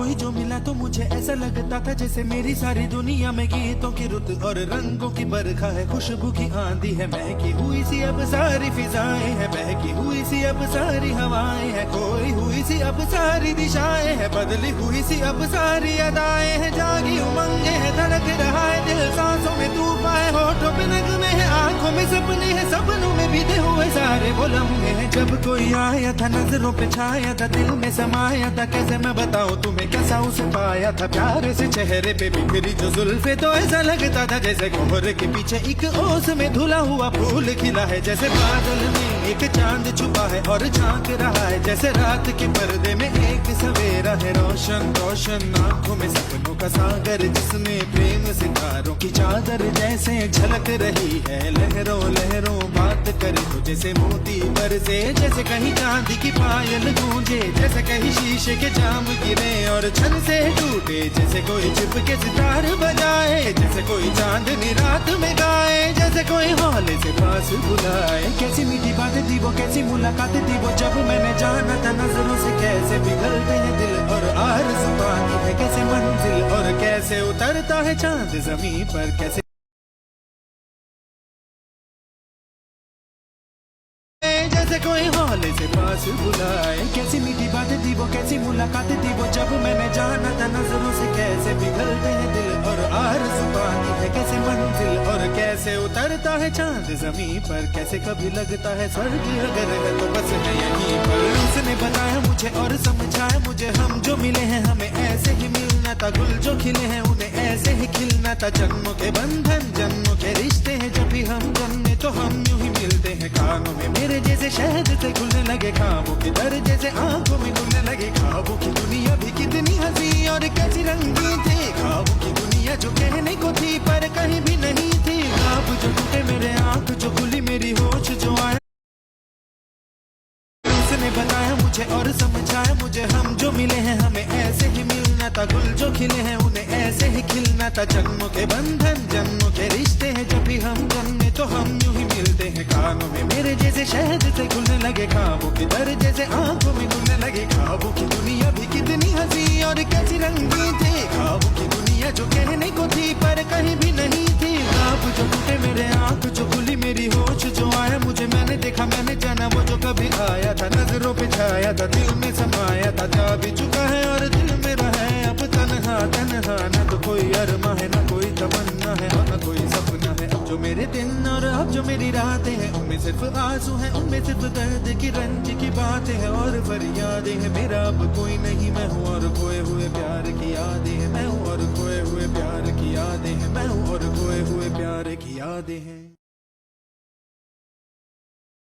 कोई जो मिला तो मुझे ऐसा लगता था जैसे मेरी सारी दुनिया में गीतों की रुत और रंगों की बरखा है, खुशबू की आंधी है, महकी हुई सी अब सारी फिजाएं है, महकी हुई सी अब सारी हवाएं है, खोई हुई सी अब सारी दिशाएं है, बदली हुई सी अब सारी अदाएं है, जागी उमंगे है, धड़क रहा है दिल, सांसों में तूफान है, होठों पे नगमे है, आंखों में सपने हैं, सपनों में बीते हुए सारे वो लम्हे हैं। जब कोई आया था नजरों पे छाया था, दिल में समाया था, कैसे मैं बताऊं तुम्हें कैसा उसे पाया था, प्यारे से चेहरे पे बिखरी जो जुल्फे तो ऐसा लगता था जैसे कोहरे के पीछे एक ओस में धुला हुआ फूल खिला है, जैसे बादल में एक चांद छुपा है और झांक रहा है, जैसे रात के पर्दे में एक सवेरा है, रोशन रोशन आंखों में सपनों का सागर, जिसमें प्रेम सितारों की चादर जैसे झलक रही है, लहरों लहरों बात करे तो जैसे मोती बरसे, जैसे कहीं चांदी की पायल गूंजे, जैसे कहीं शीशे के जाम गिरे और छन से टूटे, जैसे कोई छिप के सितार बजाए, जैसे कोई चांदनी रात में गाए, जैसे कोई हौले से पास बुलाए। कैसी मीठी बातें थी वो, कैसी मुलाकातें थी वो, जब मैंने जाना था नजरों से कैसे पिघलते हैं दिल और आरज़ू पानी है कैसे मंजिल, और कैसे उतरता है चांद जमीन पर, कैसे जैसे कोई हौले से पास बुलाए। कैसी मीठी बातें थी वो, कैसी मुलाकातें थी वो, जब मैंने जाना था नजरों से कैसे पिघलते हैं दिल और आरज़ू पानी है कैसे मंजिल, और कैसे उतरता है चांद जमीन पर, कैसे कभी लगता है स्वर्ग अगर है तो बस है यहीं पर। उसने बताया मुझे और समझाया मुझे, हम जो मिले हैं हमें ऐसे ही मिलना था, गुल जो खिले हैं उन्हें ऐसे ही खिलना था, जन्मों के बंधन जन्मों के रिश्ते हैं, जब भी हम जन्मे तो हम यूं ही मिलते हैं, कानों में मेरे जैसे शहद से खुलने लगे ख्वाबों की दर, जैसे आंखों में खुलने लगे ख्वाबों की दुनिया भी कितनी हंसी और कैसी रंगीन थी, ख्वाबों की दुनिया जो कहने को थी पर कहीं भी नहीं थी, ख्वाब जो टूटे मेरे आंख जो खुली मेरी होश जो आया, उसने बताया मुझे और समझाया मुझे, हम जो मिले हैं हमें ऐसे ही मिलना था, गुल जो खिले हैं उन्हें ऐसे ही खिलना था, जन्मों के बंधन जन्मों के रिश्ते हैं, जब भी हम जन्मे तो हम यूं ही मिलते हैं, कानों में मेरे जैसे शहद से खुलने लगे ख्वाबों की दर, जैसे आंखों में खुलने लगे ख्वाबों की दुनिया भी कितनी हंसी और कैसी रंगीन थी, ख्वाबों की दुनिया जो कहने को थी पर कहीं भी नहीं थी, ख्वाब जो टूटे मेरे आंख जो खुली मेरी होश जो आया मुझे, मैंने देखा मैंने जाना वो जो कभी आया था, नजरों पे छाया था दिल में समाया था, जा भी चुका है और दिल में रहा है अब तन्हा तन्हा, न तो कोई अरमा है न कोई तमन्ना है और न कोई सपना है, अब जो मेरे दिन और अब जो मेरी रातें हैं उनमें सिर्फ आंसू हैं, उनमें सिर्फ दर्द की रंज की बातें हैं और फरियादें हैं, मेरा अब कोई नहीं मैं हूँ और खोए हुए प्यार की यादें हैं, मैं हूँ और खोए हुए प्यार की यादें हैं, मैं हूँ और खोए हुए प्यार की यादें हैं।